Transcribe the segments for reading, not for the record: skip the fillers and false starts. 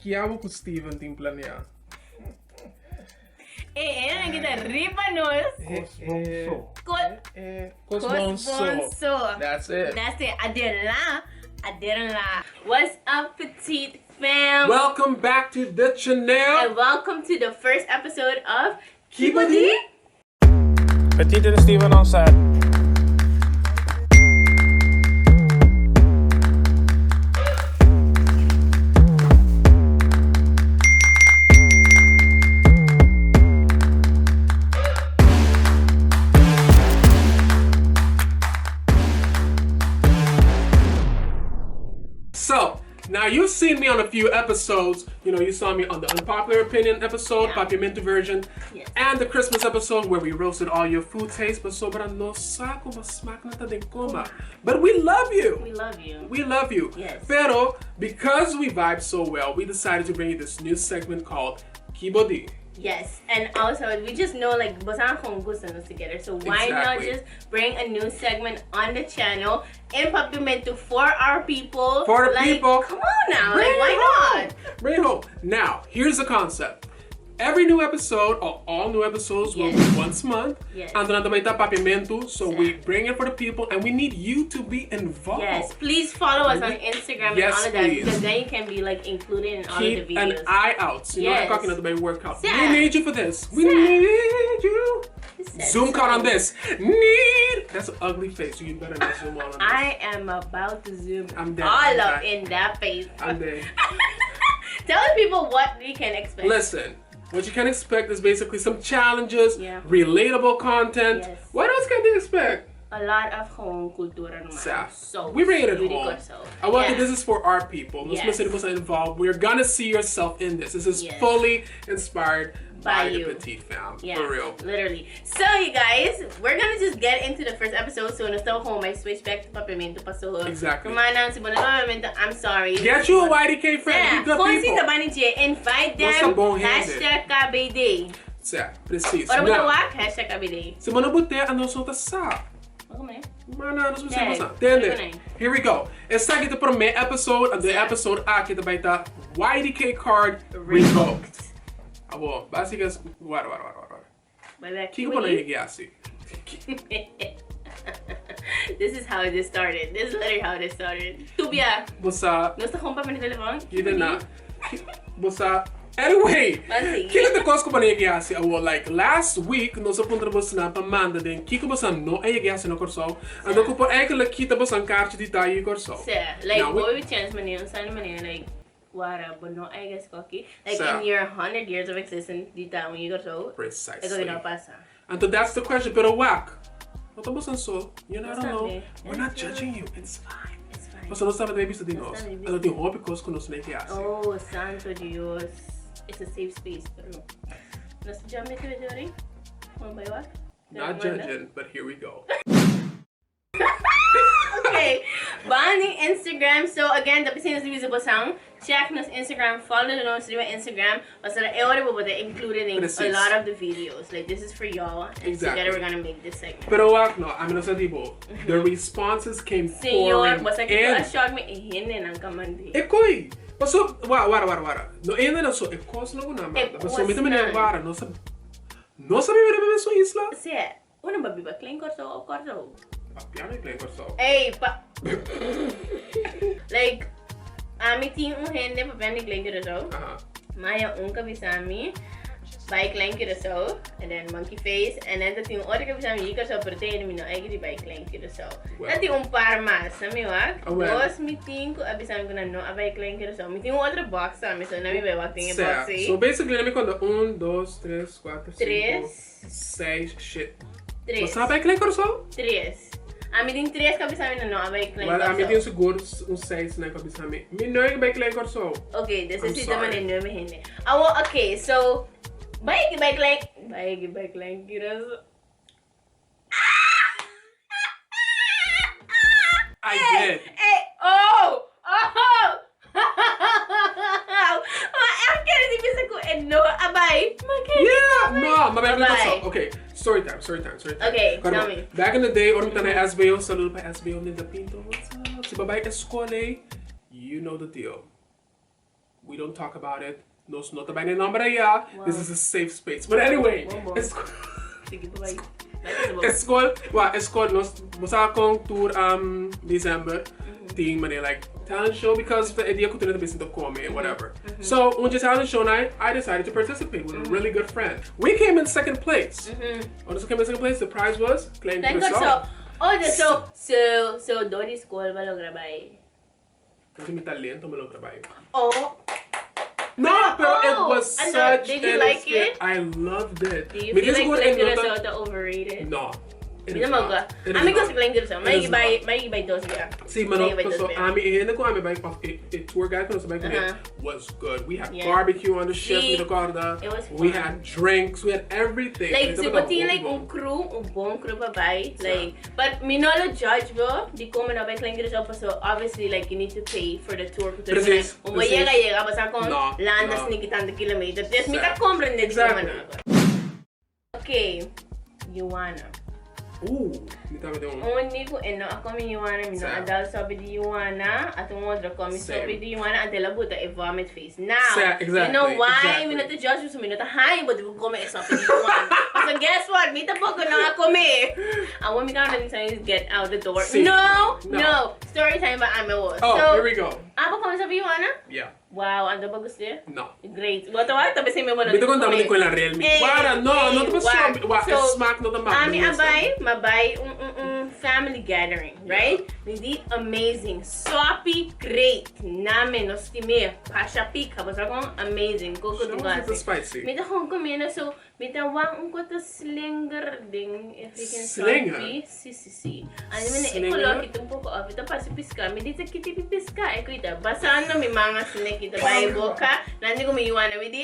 Chiamo con Steven din planear. En kita riba nos. Cosmonso. That's it. That's it. Adirla. What's up, Petite fam? Welcome back to the channel. And welcome to the first episode of Kibodi. Petite Steven on set. So, now you've seen me on a few episodes. You know, you saw me on the Unpopular Opinion episode, Papiamento version, and the Christmas episode where we roasted all your food tastes. But sobrang no sako masmak na ta din koma. But we love you. We love you. We love you. Yes. Pero, because we vibe so well, we decided to bring you this new segment called Kibodi. Yes, and also we just know like basan kung gusto nos together, so why not just bring a new segment on the channel in Papiamento for our people? For the like, people. Come on now, Bring like why it home. not? Bring it home. Now, here's the concept. Every new episode, or all new episodes, will be once a month. Yes. And then may Papiamento, so we bring it for the people, and we need you to be involved. Yes, please follow us on Instagram and all of that, because then you can be like included in all of the videos. Keep an eye out. So you know, talking about the workout. Yeah. We need you for this. We need you. Zoom out on this. That's an ugly face. You better not zoom on this. I am about to zoom I'm dead. all up in that face. I'm dead. Tell the people what we can expect. Listen. What you can expect is basically some challenges, relatable content. Yes. What else can they expect? A lot of home cultura naman. So we bring it home. Curaçao. I want this is for our people. Most people involved. We're gonna see yourself in this. This is fully inspired by the Petite fam. For real. Literally. So you guys, we're gonna just get into the first episode. So when I home, I switch back to Papiamento Paso. Exactly. I'm sorry. Get you a YDK friend. Good people. Invite them. Hashtag KBD. Precies. Ora mo tawag? Hashtag KBD. Se mano bute ano so ta sa. Here we go. Esta aqui para o primeiro episode, and the episode aqui também tá YDK card revoked. Abo, basicamente, wara. Kiko na assim. This is how this started. This is literally how this started. Tubia. Bossa. Não está com papel no telefone? Kita na. Bossa. Anyway, kila the cost ko ba assim? Like last week, nós apontamos na pamanda din. Kiko bossa no ay assim no corso. Ando ko po eigenlijk kita bossa carte de tayo corso. Like what we chance maniyo, sana maniyo like wara, but no I guess cocky. Like in your 100 years of existence, dita when you go so. Precisely. Ito na pasa. And so that's the question. Pero wak. So, you know, I don't know. We're not judging you. It's fine. It's fine. Basta nós estamos bem visto de nós. Ano tem hobby cos com nós nem que assim. Oh, santo Dios. It's a safe space, pero nós já me teve de Not judging, but here we go. Okay, bonding Instagram. So again, the piscinas de visible sound. Check nos Instagram, follow nos Instagram. Basta included in a lot of the videos. Like this is for y'all, and together we're gonna make this segment. Pero wak no, I'm gonna dibo. The responses came pouring in. Basta kita shock me ihinin ang kamandi. Ekoy. Paso, wara. No, ainda não sou. Ekos não na manda. Paso, me também não wara. Não sabe. Não sabe ver sua isla. Sim. Una babiba Klein Curaçao, Curaçao. Piano Klein Curaçao. Hey, like, ami tinha gente para piano Klein Curaçao. Maya kabisami. Bai Klein Curaçao, and then monkey face, and then tinha outra kabisami Curaçao, pero tem no ai que Bai Klein Curaçao. Dati par mas, sami wak. Dos meeting ko abisami ko na no Bai Klein Curaçao. Meeting outra box sami, so nami vai wak tinha box. So basically, nami quando 1, 2, 3, 4, 5, 6, shit. 3. Você Bai Klein Curaçao? 3. Ami tem 3 kabisami na no Bai Klein Curaçao. Ami tem seguro 6 na kabisami. Mi no é Bai Klein Curaçao. Okay, this is the man no me hindi. Okay, so Bai Klein Curaçao. I did. Hey, oh! I'm getting this and no abay. Yeah, no, mabay. Okay, story time. Okay, tell me. Back in the day, orang tanay SBO, saludo pa SBO ni Pinto. What's up? Si babay eskwale, you know the deal. We don't talk about it. No, not about any number. Yeah, this is a safe space. But anyway, it's called Nos tour December. Thing many like talent show because the idea could be to Kome and whatever. So on the talent show night, I decided to participate with a really good friend. We came in second place. On the second place, the prize was Klein Curaçao. So Dori school ba lo grabay? Kasi may talento mo lang trabaho. Oh. No, but it was such. Did you like it? I loved it. Do you feel like Klein Curaçao overrated? No. Amigo si Klein Curaçao. May ibay dos siya. See, mano, so a tour guide was good. We had barbecue on the ship. It was fun. We had drinks. We had everything. Like, so pati like un buong crew pa bay. Like, but minolo judge bo. Di ko man abay Klein Curaçao pa so obviously like you need to pay for the tour. Precis. Llega basta kung landas ni kitang kilometers. Just mita comprende exactly. Okay, Yuana. Ooh, Unico e no come Yuana, mi no adal Sopi di Yuana, at un otro come Sopi di Yuana until la buta a vomit face. Now, exactly, you know why? We not to judge you, so we not to hide, but we come e Sopi di Yuana. So guess what? Me tampoco no come. And when we can't get out the door. No. Story time ba ame was. Oh, so, here we go. Apa come Sopi Yuana? Yeah. Wow, ando ba gusto niya? No. Great. What tabi sa mo na. Bito kung dami ko la real me. Wala, no to so smack no tama. Ami mabay family gathering, right? Hindi amazing. Sopi great. Namin no stime. Pasha pick habas akong amazing. Koko It's spicy. Mita kong kumena so mita wang ko to slinger ding if you can Slinger? Si. Ano man ekolog itong poko of ito pa si piska. Mi dito kiti piska e kuita. Basa no mi mga snack ito ba boka. Nandi ko miyuan na midi.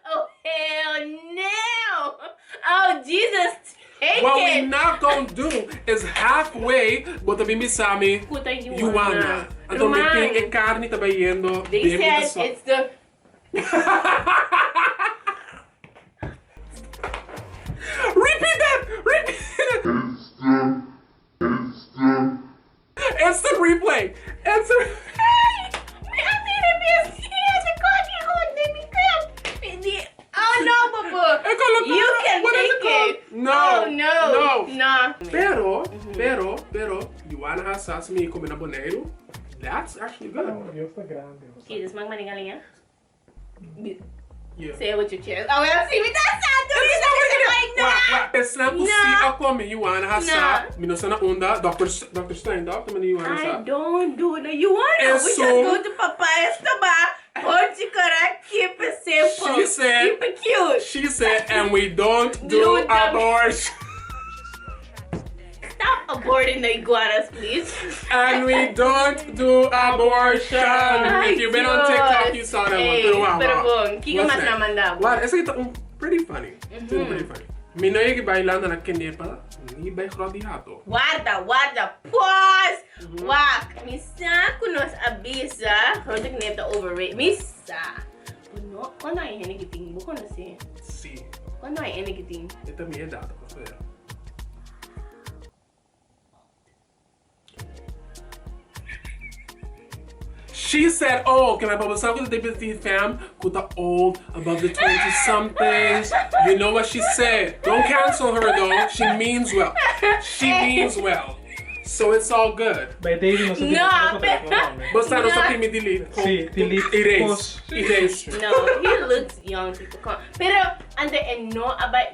Oh hell no! Oh Jesus! What we're not gonna do is halfway bota bimisami Yuana. Então me tem e carne tabayendo. They said it's the. Repeat that! Instant replay! Oh no, Papa! You can take it! No! No! Pero, Yuana has sasami come na boneiro. That's actually good. Okay, this mang manigaling Yeah. Say it with your chest. Oh, well, see me that's not doing It's not to see ako me Yuana has sa minosa na onda Dr. Stein Dr. Man Yuana sa. I don't do the Yuana. We just go to Fiesta ba? Keep it simple. She said, keep it cute. She said, and we don't do abortion. Stop aborting the iguanas, please. And we don't do abortion. If you've been on TikTok, you saw that one. Pero kika mas naman daw. Wow, it's pretty funny. It's pretty funny. Minoy bailando na kenepa, ni bay krodihato. Guarda, pause! Wak, misa kunos abisa, Grote Knip the overrated. Misa. Puno, quando ay hinigiting buko na si? Si. Quando ay hinigiting? Ito mi dato ko sir. She said, oh, can I bubble something with the Petite fam? With the old, above the 20-somethings. You know what she said. Don't cancel her though. She means well. So it's all good. By David, Basta no sa me delete. Erase. No, he looks young. Pero,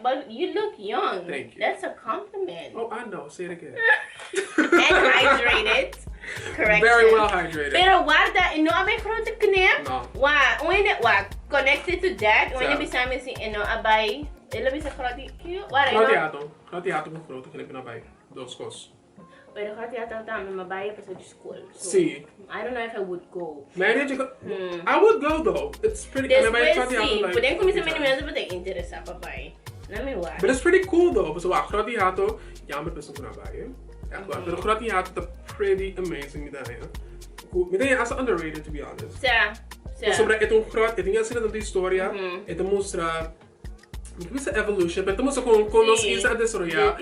but you look young. Thank you. That's a compliment. Oh, I know. Say it again. And hydrated. Correct. Very well hydrated. Pero guarda, abay Grote Knip. No. Connected to that, when you bisami si abay, ilabi sa Grote Knip. Krotiato mo Grote Knip na bay. Dos cos. Pero Krotiato tama mabay pa sa school. So, See. I don't know if I would go. I would go though. It's pretty. This will see. Pwede ko minsan minimum sa pati interest sa papay. But it's pretty cool though. So Krotiato, Yambo person ko na bay. Pero Krotiato is pretty amazing midaya. Midaya is underrated to be honest. Sa. Sobre itong Krot, ito nga sila ng istorya. Ito mostra Essa evolution, mas estamos com nós isso a desarrollar,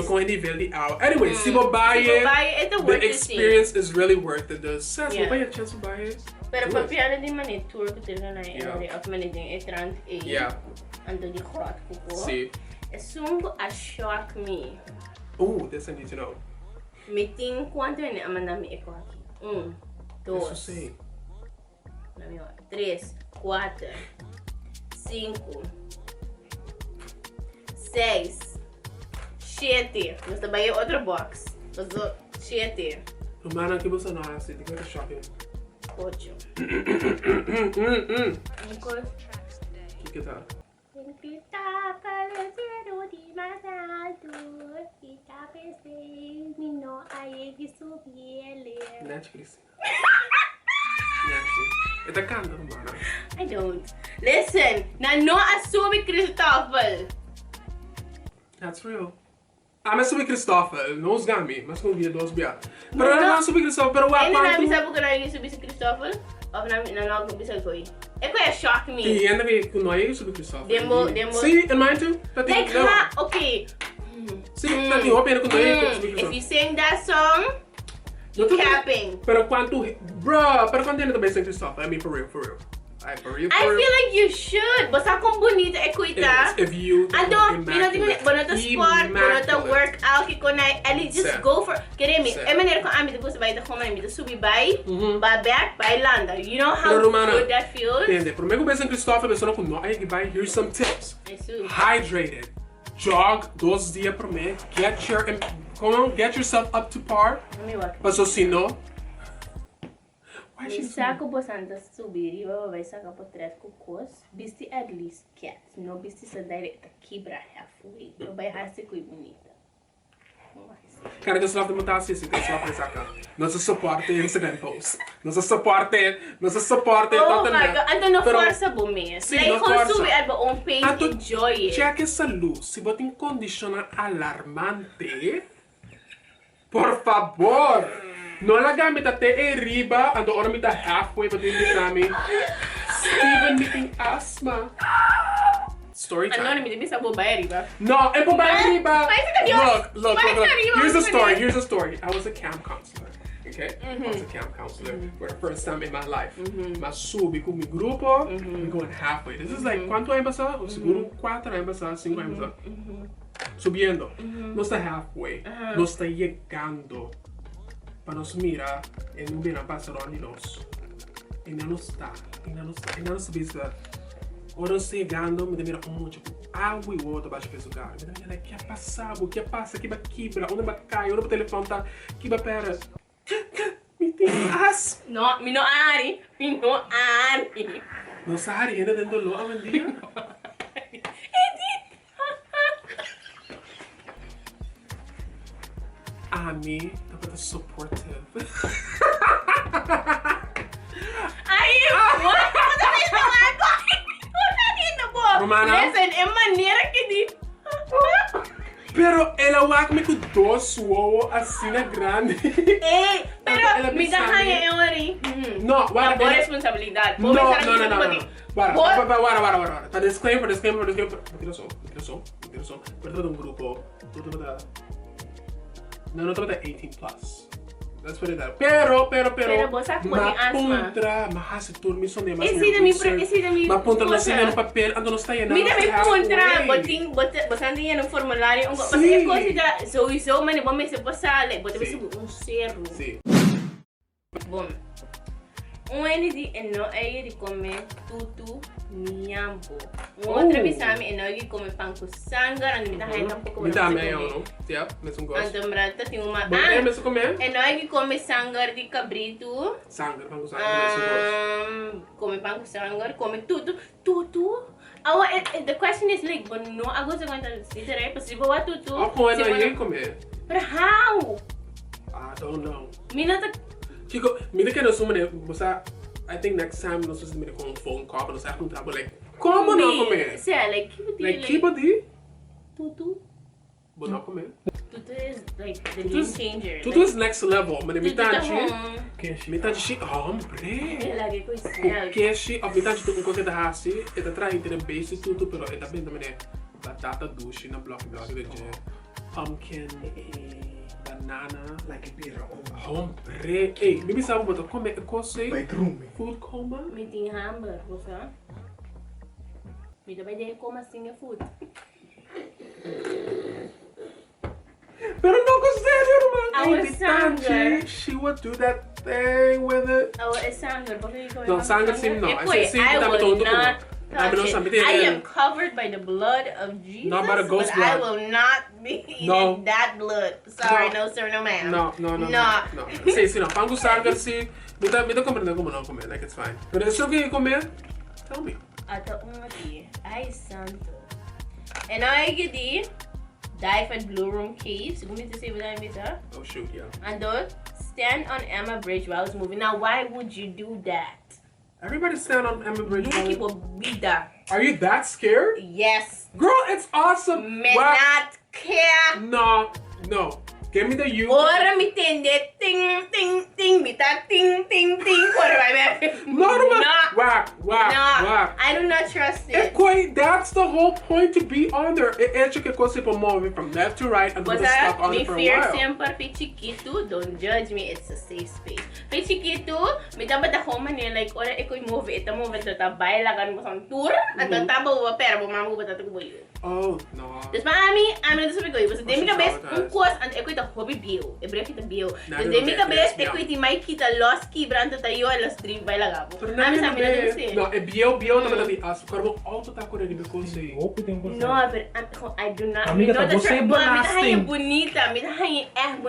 com o nível de ao. Anyway, se você buy it, the experience is really worth it. The sense, você vai a chance to buy it. Pero para piada de maneira tour que tem na área, of maneira de trans ando de groot kuko. Sim. É sumbo a shock me. Oh, this I need to know. Me tem quanto é a mandar me eco aqui. 1, 2, 3, 4, 5, 6, 7. Nós também outro box. Nós 7. Romana, que você não acha? Tem que shopping. 8. Que tá? Está parecendo de mais alto. Está pensando no aí que subir ele. Netflix. É da canta, Romana. I don't. Listen, na não assume Christoffel. That's real. Mas sobre Christoffel, não os gami, mas com dia dos bia. Pero não sobre Christoffel, pero Ele não bisa porque não ia subir Christoffel, ou não bisa coi. É que é shock me. E ainda que não é sobre Christoffel. Demo. Sim, in mine too. Like okay. Sim, tá tem opinião com não é sobre Christoffel. If you sing that song, you capping. Pero quanto, bro, pero quanto ainda também sem Christoffel? I mean, for real. I feel like you should. Basta kung bonita e kuita. If you bonita sport, bonita workout, and just go for. Keremi, maneira com ami depois vai dar como ami de subir vai back, vai landa. You know how good that feels? Entende? Por mim, com Christoffel, pessoa com não, aí vai. Here's some tips. Hydrated. Jog 2 dias por mês. Get yourself up to par. Mas se não. Saco bostante subir e vai sacar por trás com cos. Bisti at least cat. Não bisti sa direct quebra halfway. Não vai raste com bonita. Cara, que slap de montar assim, que slap de sacar. Nossa suporte Instagram post. Nossa suporte. Oh my god, então não força bom mesmo. Like quando subir at on page enjoy it. Check essa luz. Se você tem condicionar alarmante, por favor. Não la gamit até riba, ando ora me halfway para dentro kami. Steven me asma. Story time. Ano me bisa bobai riba. No, é bobai riba. Look. Here's a story. I was a camp counselor. Okay? I was a camp counselor for the first time in my life. Mas subi com meu grupo, we going halfway. This is like, quanto é passar? Seguro 4 anos passar, 5 anos passar. Subiendo. No está halfway. No está llegando. Para nos mirar e não ver a passar de nós. Ainda não está vista. Ora chegando, me mira tipo água e outra baixo peso lugar. Me mira que passa, que quebra, onde vai cair, onde o telefone tá, que vai pera. Me tem as. No, me no ari. Não sabe ainda dentro do loja dia. A mim, tá para supportive. Romana. Listen, é maneira que de. Pero ela vai comigo dois suou assim na grande. Ei, pero me dá raia eu ali. Não, agora é responsabilidade. Não. Para. Tá disclaimer. Tira som. Perto de grupo, tudo da. Não trata 18 plus. Let's put it that. Pero você pode asma. Mas turmi só nem mais. Esse da minha. Mas ponta no cima no papel, ando no está aí. Me dá contra, botando no formulário, você considera sowieso, mas não me se passar, bota você zero. Sim. Bom. ND não é de comer Tutu Yambo. Outra vez é não de comer pão com sangue, ando me dá um pouco mais. Me dá meio, não? Yeah, mas não gosto. Ando brata tem uma. É mesmo comer? É não de comer sangue de cabrito. Sangue, pão com sangue, mas não gosto. Come pão com sangue, come Tutu. The question is like, but no, I was going to say that because if I Tutu. Como é não ia comer? But how? I don't know. Chico, me que não sou mané, você, I think next time nós vamos ter com phone call, nós vamos ter like, como não comer? Like, que Tutu. Vou não comer. Tutu is like the game changer. Tutu is next level, mas metade shit, hombre. Lagi ko Que shit, metade tu com coisa da raça, é da trai ter base tudo, pero é da bem também. batata doce na block de pumpkin, banana. Like a beer. Hombre. Hey, maybe sabe what come kose? By drumming. Food coma? Me tem hamburger, você? Me dá ideia como assim é food. Pero no sério, man. Our sanger. She would do that thing with it. Our sanger, porque No, sanger sim no. I will not touch it. I am covered by the blood of Jesus, Not by the ghost but I blood. will not be eating that blood. Sorry, no sir, no ma'am. No. Sim, não. Pango sanger sim. Me dá compreender como não comer. Like, it's fine. Pero se eu queria comer, tell me. Ato umati. Ay, santo. And I get the Dive Blue Room Cave. So, gumit say what I miss, huh? Oh, shoot, yeah. And don't stand on Emma Bridge while it's moving. Now, why would you do that? Everybody stand on Emma Bridge. Nuki will be there. Are you that scared? Yes. Girl, it's awesome. May not care. No. Give me the you. Ora mi tende ting ting ting mita ting ting ting. What am I making? No. No. Whack. I do not trust it. That's the whole point to be on there. It's que você pode move from left to right and put the stuff on it for a fear while. sempre pe chiquito. Don't judge me. It's a safe space. Pe chiquito, me dapat ako man like ora ikoy move it. Move it to baila kan mo sang tour. At tabo wa pera bo mamu ba tatubo yo. Oh no. Dus mami, I'm gonna sabi ko, was demi ka best kung and ikoy ta hobby bio. Ebre kita bio. Dus demi ka best ikoy ti may kita lost ki branda tayo alas dream baila gabo. Mami sa mina dun No, e bio naman natin as. Karbo auto ta ko rin because No, but I do not. Amiga, tá você blasting. Bonita, me tayo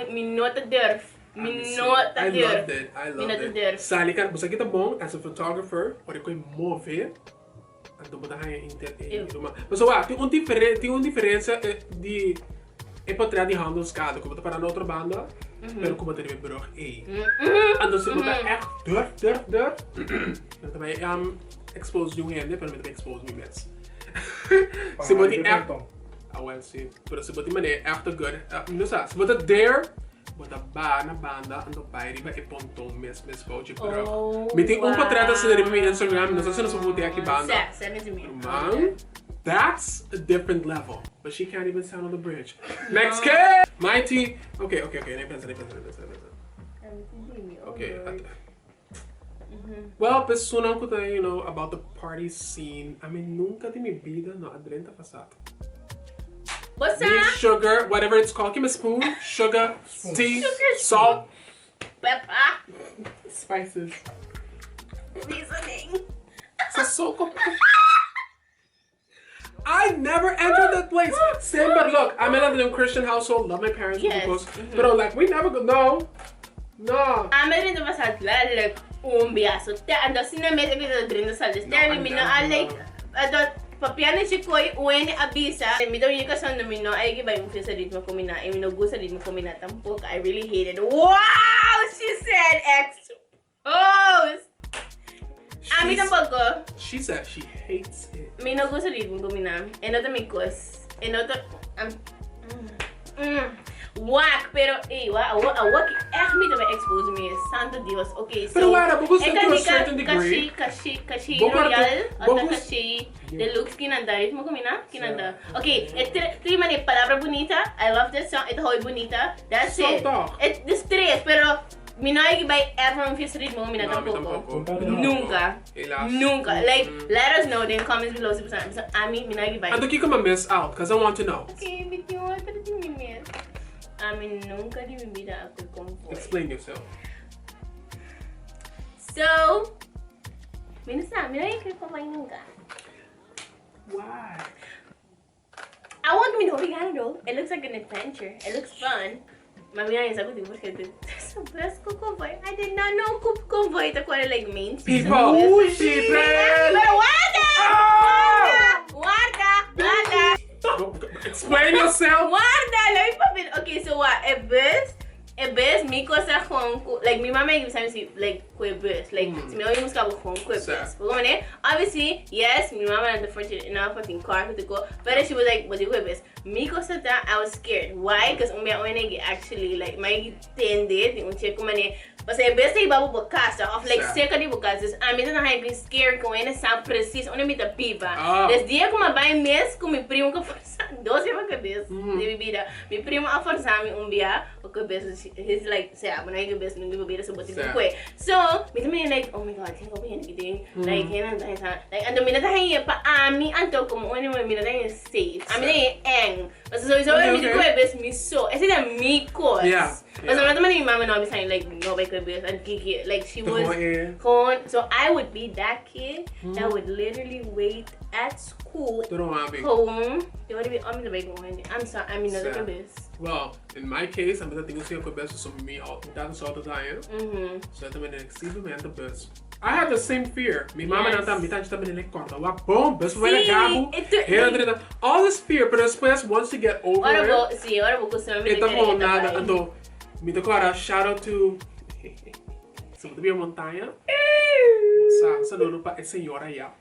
minota durf. Minota I durf. loved it. Sali kan, basta kita bong as a photographer, pwede ko move it. Anto ba tayo Mas tem diferença de encontrar de handles cada, como para na outra banda, pero como ter weer brug Ando se botar echt durf. Dan também expose new hand, pero também expose new mess. Se botar echt, well sim, pero se botar mané echt good. Não sabe, se botar there. Bota na banda, ando pai riba e pontong mes pouch bro. Me tem portrait sa riba mi Instagram, não sei se não vou aqui banda. Send it to me. Man, that's a different level. But she can't even stand on the bridge. Next kid! Mighty. Okay. Okay. Well, pessoal ko tayo, about the party scene. I mean, nunca di mi vida no Drenta passado. What's Need that? sugar, whatever it's called. Give me a spoon, sugar, tea, salt, pepper, spices. Seasoning. I never entered that place. Same, but look, I'm in a Christian household. Love my parents, Yes. of course. But like, we never go. No. I'm in the passat like biaso. Ando sinamet ako drin sa salis. Dahil mi na like papiano si Koy when abisa. Mi daw yung kasama namin no ay giba yung sa Ritmo Kombina. Ay minugo sa Ritmo Kombina tampok. I really hated. Wow, she said expose. Ami tampok ko. She said she hates it. Minugo sa Ritmo Kombina. Enoto mi kos. Enoto whack, pero wag echt me to expose me. Santo Dios. Okay, so Pero wala, because to a certain degree. Kashi Royal o kashi Deluxe kinanda. Ritmo Kombina kinanda. Okay, tri man palabra bonita. I love this song. Ito hoy bonita. That's it. This tres, pero Minoy by ever on Fiesta Ritmo Kombina tampoco. Nunca. Like, let us know in the comments below. Ami, Minoy by. And the kiko miss out, because I want to know. Okay, but you want to do me miss. I mean, nunca di mi vida ako Konvooi. Explain yourself. So, minsan, minay ko pa nunca. Why? I want to be though. It looks like an adventure. It looks fun. Mami nga yung sagot, porque sa best ko Konvooi. I did not know Konvooi ito ko like main season. People! Pero wada! Explain yourself! Guarda! Let me pop it. Okay, so what? A bus é best me coisa com like minha mãe que sabe like Kue best like se me olha música com Kue best porque né obviously yes minha mãe not the fortunate enough to think car to go but she was like what do Kue best me coisa that I was scared why because minha mãe actually like my tende de check como né mas é best aí babu bocasta of like cerca de bocastas a mim não é bem scared com ele sabe preciso onde me tá pipa desde dia como vai mês com meu primo que força 12 para cabeça de bebida meu primo a forçar me dia porque best he's like say I'm not going best não bebida sobre tipo Kue so me também like oh my god think of it again like like ando me tá aí para a mim anto como onde me tá aí safe a mim é eng mas so isso é me de Kue best me so esse é me coisa mas não também minha mãe não me saying like no vai Kue best and Kiki like she was so I would be that kid that would literally wait at school home you want to be on the big one I'm sorry I mean not Kue best well in my case I'm thinking of Kue best so me all that's all the time so também é extremamente best I had the same fear. Minha mama não tá me tá também ele corta lá bom, best vai cabo. All this fear, but depois once you get over it. Ora vou costumar me então bom nada, então me declara shout out to subir a montanha. Saludo para a senhora já.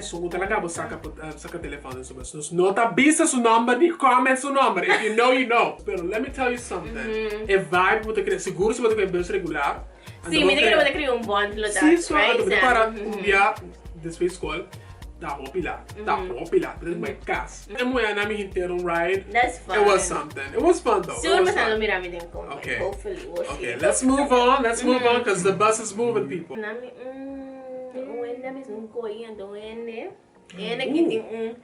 So talaga bo saka telefone sobre isso. Não tá bisa su number ni comment su number. If you know you know. But let me tell you something. A vibe você quer seguro se você quer bus regular. Sim, me diga que criar bond lo sim, so para dia desde escola. Tá pilar. But my cast. And when I'm inteiro ride. That's fun. It was something. It was fun though. Soon mas não mirar me den com. Okay. Hopefully we'll see. Okay, let's move on because the bus is moving people. Nami Wenda mesmo coiando wende. Ena que tem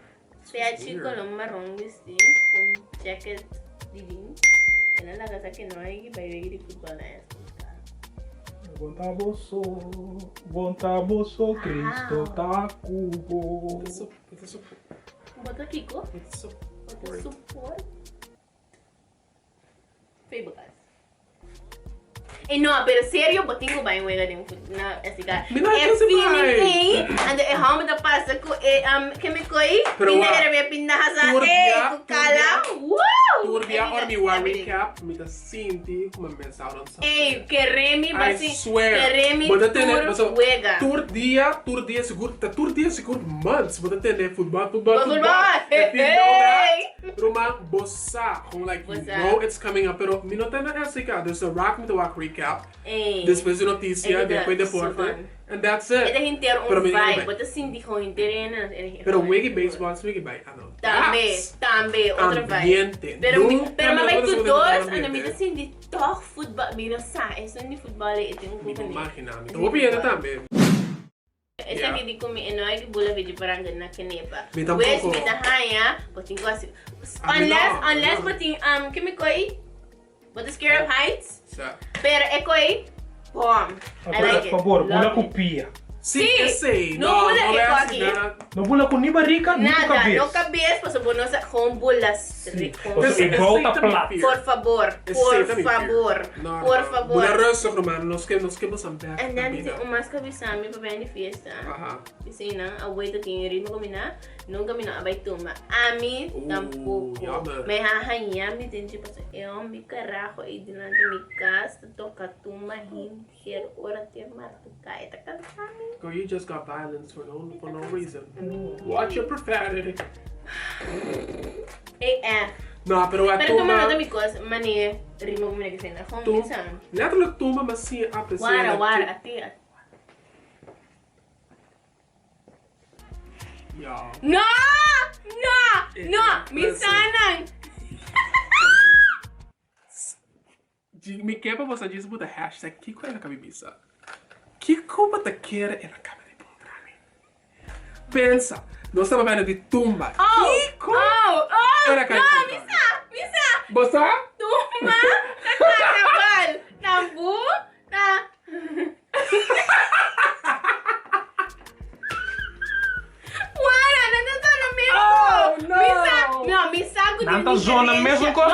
fiat color marrom vestido com jacket de jeans. Ela na casa que não é que vai ver de futebol né. Bontaboso, Cristo tá cubo. Bota Kiko. Bota support. Feibucas. No, pero serio, botingo ba yung wega din na estika. Feeling and e home da pasta ko kemi koi pinda era be pinda hasa ku kala. Wow! Turbia or mi war recap mi da sinti como pensar on something. Que remi basi. I swear. Que remi wega. Tour dia seguro months. Bota tene futebol. Roma bossa, como like you know it's coming up, pero mi não tem na estika. There's a rock me the walk recap. Después de notícia, depois deporte. And that's it. Ele inteiro vibe, bota sinti com inteiro. Pero wegi baseball, wegi bai, não. Também, outra vibe. Pero mamãe tu dois, anda me sinti toch futebol, mira sa, isso nem futebol é tem um pouco. Imagina, tô opinião também. Essa aqui de comer não é que Bula vídeo para na canepa. Wes me da haya, botin gossip. Unless botin que me coi. Bota scare of heights. Pero é coi. Bom. I like it. Por favor, Bula copia. Sim, eu sei. Não Bula é aqui. Não Bula com nem barriga, nem cabeça. Nada, não cabeça, pois bonosa com Bulas. Igual tá plato. Por favor. Bula rosa, romano, nos quemos a ver. And then umas kabisami pa bem de fiesta. Kasi na, away to king ritmo Kombina, nunca mina abay Tumba. Ami tampoco. May hahayami din siya pa sa mi carajo e dinante mi casa, toca Tumba him here ora ter marto kaya ta kasami. Girl, you just got violence for no reason. Watch your profanity. No, pero a Tumba. Pero Tumba. Tumba mi cosa, mani ritmo Kombina kasi na home minsan. Letterlijk Tumba, mas sim a pessoa. Wara ati. No! Misanang! Me quebra você diz muda hashtag Kiko ela cabibisa. Kiko bata quer ela cabelo para mim. Pensa, nós estamos vendo de Tumba. Kiko. Ela cabelo. Misa. Bossa? Tumba. Karnaval. Tambu. Misa Nanta zona mesmo com é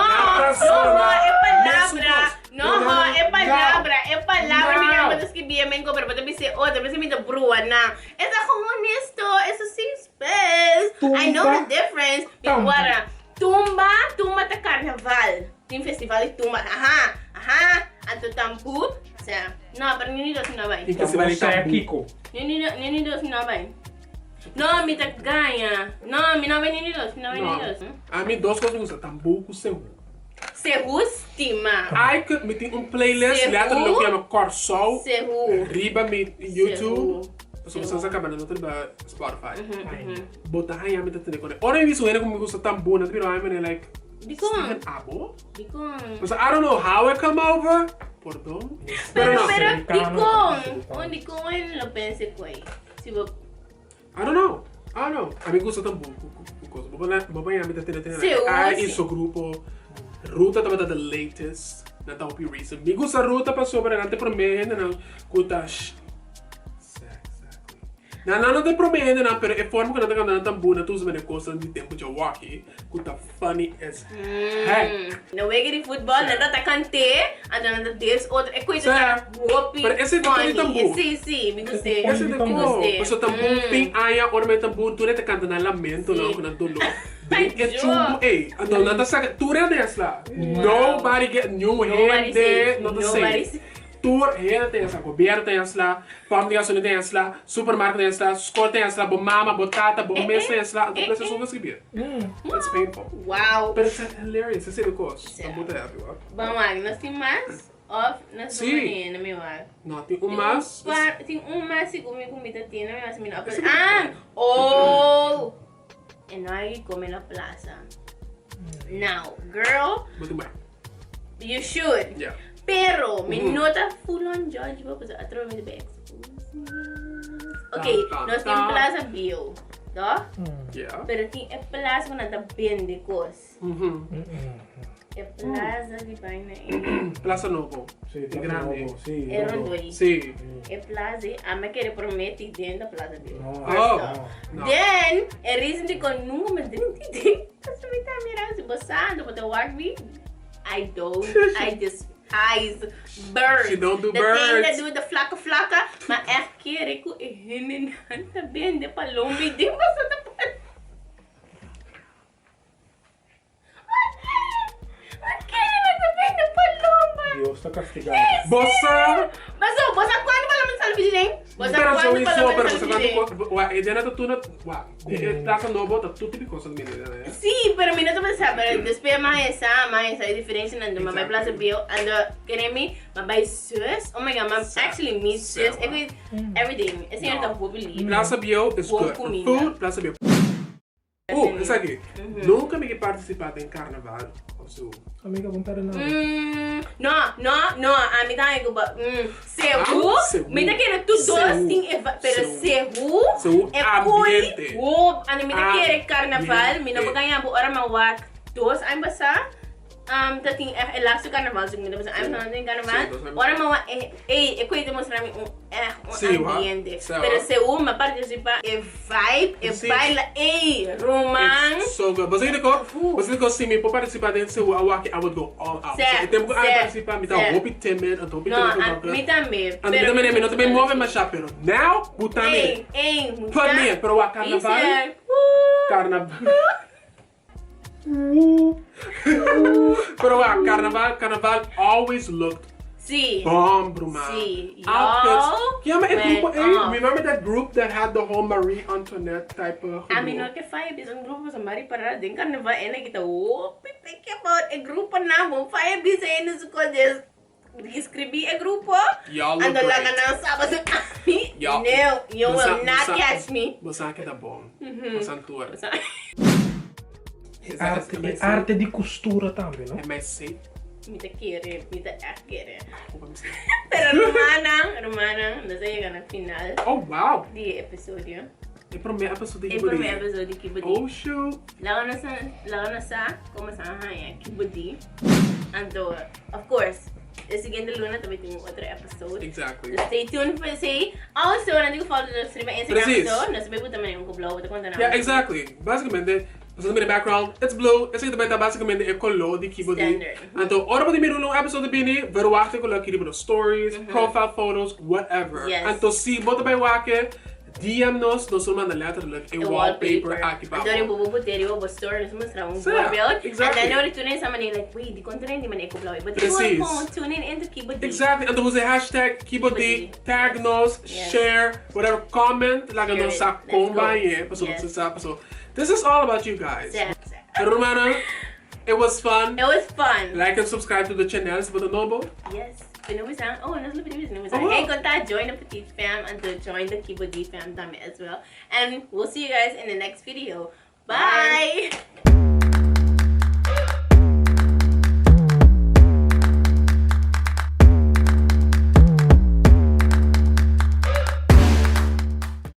palavra, minha irmã que bia men pero pode ser outra, mas me da brua na. Essa honesto, essa sim space. I know the difference. Agora, Tumba tá Karnaval. Tem festival de Tumba. Aha, anto tampu. No, pero ni dos no vai. Fica se vai Você é Kiko. Ni dos no vai. No, mi ta ganha. No, mi no vai ni dos, no vai ni dos. A mim, duas coisas me gustam. Tambu com seu. Sehu estima. Ai, que me tem playlist. Letra do que é meu Corsol. Sehu. Riba, me YouTube. So, você acaba não tem Spotify. Botar aí a minha tenda com. Ora, eu vi isso como me gusta tambu, né? Pero I'm like. Dikon. Abo? Dikon. But I don't know how it come over. Perdón. Pero dikon. Oh, dikon lo pense koi. Si bo. I don't know. A mim gusta tambu. Babay a minha tenda. Sim, Ai, sim. isso grupo. Ruta tava the latest. Na tá o recent. Me gusta ruta para sobre não te prometo não. Kuta. Não te prometo não, pero a forma que não tá cantando tambu, não tu usa coisa de tempo de walkie, kuta funny as heck. No wegi de futbol, não tá cante, anda des outra, é coisa Certo. que whooping. Pero esse tipo de tambu. Sim, me gostei. Esse de como, gostei. mas o tambu ping aya, ora me tambu, tu te canta na lamento não, com dolor. Ai, É chumbo, ei, então não tá saca, tu é lá. Nobody get new hand, não tá sei. Tour hele tem essa, governo tem essa, fabricação tem essa, supermercado tem essa, escola tem essa, bo mama, batata, bo mesa tem essa, então precisa só escrever. It's painful. Wow. But it's hilarious, esse é o costo. Tambu tá aí, ó. Vamos, nós temos mais off, nós vamos na meu ar. Não, tem mais. Tem mais se comida tem, não é mais menor. Oh! E nós comemos na Plasa. Now, girl, Muito bem. you should. Yeah. Pero, me nota full on judge, porque através do ex. Ok, nós temos Plaza Bio, tá? Yeah. Pero tem a Plaza que não está bem de coisa. É Plaza de Baina. Plaza Novo. Sì, Di grande. Sì. É Rondoi. Sì. É Plaza, a me querer prometer dentro da Plaza Bio. Oh. No. Then, a reason de que eu nunca me drink, você me tá mirando, se você anda para o rugby, I despise birds. She don't do the birds. thing that do the flaka, mas é que reco e hinenanta bem de palombi de você tá Deus tá castigado. Bossa! Mas você quando vai lá no vídeo, hein? Você Pero quando so vai isso, lá pero no você vídeo? quando a ideia tá tudo, Plaza Novo tá tudo tipo coisa de menina, né? Sim, pero mira, tu sabe, después mais essa diferença na do my Plaza Bio and querem mas by sus. Oh my god, actually me sus. Everything. Esse é o believe. Plaza Bio is good for food. Plaza Bio. Isso aqui. Nunca me participado em Karnaval. Amiga, vontade não. No, amiga, Sehu, me da querer tu dois ting, pero Sehu é ambiente. Ano me da querer Karnaval, me não ganhar bo ora mawak dos, I'm basa. Tating last Karnaval, so me da basa, I'm not in Karnaval. Ora mawak eu coisa mostrar me ambiente. Pero Sehu me participa vibe, baila, romance. So good. Você ficou assim, me para participar dentro seu awak, I would go all out. So tempo que eu participar, me tá roupa timid, eu tô bem timid. Me também. Me não também move mais chá, pero now, butame. Put me, pero o Karnaval. Pero o Karnaval always looked bomb, Bruma. Outfits. Yeah, remember that group that had the whole Marie Antoinette type of. I mean, okay, five is un grupo sa Marie para din Karnaval ena kita. Oh, think about a grupo na mo. Five is ena su ko des. Escrevi a grupo. Y'all look great. great. Ando lang na sábado. No, you will not catch me. Você que tá bom. Você antua. Arte di costura também, não? É mais safe. Mita kere, mita akere. Pero Romana, nós chegamos na final. Oh, wow. De episódio. É pro meu episódio de É pro meu episódio que budi. Oh, shoot. Lago na sa, como sa haya, que budi. Ando, of course, a seguinte luna também tem outro episódio. Exactly. So stay tuned for say. Also, nandigo follow nos riba Instagram so, nós bebo também um kublo, vou contar na. Yeah, exactly. Basicamente, você também no background, it's blue. Esse aqui também tá basicamente é color de keyboard. Então, ora pode mirar um episódio bini, ver o arte color aqui no stories, profile photos, whatever. Yes. Então, se bota bem o arte, DM nos, dan zullen we letterlijk een wallpaper activaten. En dan hebben we op store, dus we moeten een voorbeeld. En dan hoor ik toen eens aan meneer, like, wait, die content die meneer koppelen. Maar die gewoon tune in to Kibodi. Exactly, en dan was de hashtag Kibodi, tag nos, share, whatever, comment, laat ons sa combine. So, this is all about you guys. And Romana, it was fun. It was fun. Like and subscribe to the channels for the Nobo. Yes. Hey, contact join the Petite fam and to join the Kibodi fam as well. And we'll see you guys in the next video. Bye.